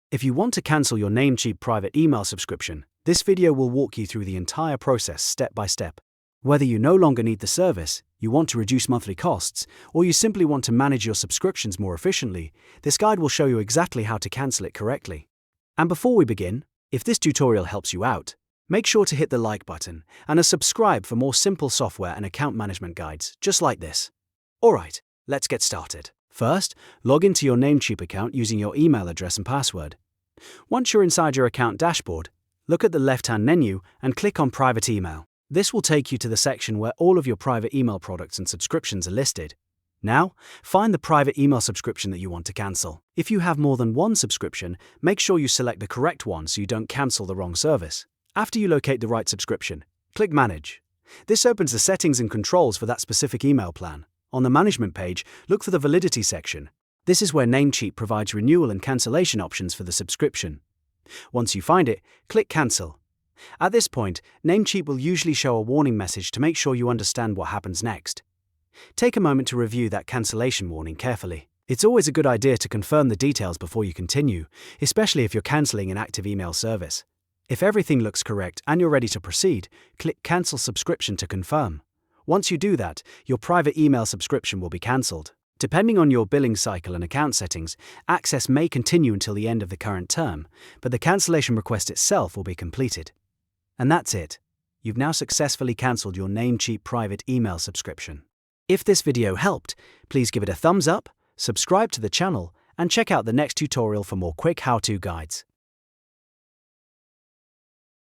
If you want to cancel your Namecheap private email subscription, this video will walk you through the entire process step by step. Whether you no longer need the service, you want to reduce monthly costs, or you simply want to manage your subscriptions more efficiently, this guide will show you exactly how to cancel it correctly. And before we begin, if this tutorial helps you out, make sure to hit the like button and subscribe for more simple software and account management guides just like this. Alright, let's get started. First, log into your Namecheap account using your email address and password. Once you're inside your account dashboard, look at the left-hand menu and click on Private Email. This will take you to the section where all of your private email products and subscriptions are listed. Now, find the private email subscription that you want to cancel. If you have more than one subscription, make sure you select the correct one so you don't cancel the wrong service. After you locate the right subscription, click Manage. This opens the settings and controls for that specific email plan. On the Management page, look for the Validity section. This is where Namecheap provides renewal and cancellation options for the subscription. Once you find it, click Cancel. At this point, Namecheap will usually show a warning message to make sure you understand what happens next. Take a moment to review that cancellation warning carefully. It's always a good idea to confirm the details before you continue, especially if you're cancelling an active email service. If everything looks correct and you're ready to proceed, click Cancel Subscription to confirm. Once you do that, your private email subscription will be cancelled. Depending on your billing cycle and account settings, access may continue until the end of the current term, but the cancellation request itself will be completed. And that's it. You've now successfully cancelled your Namecheap private email subscription. If this video helped, please give it a thumbs up, subscribe to the channel, and check out the next tutorial for more quick how-to guides.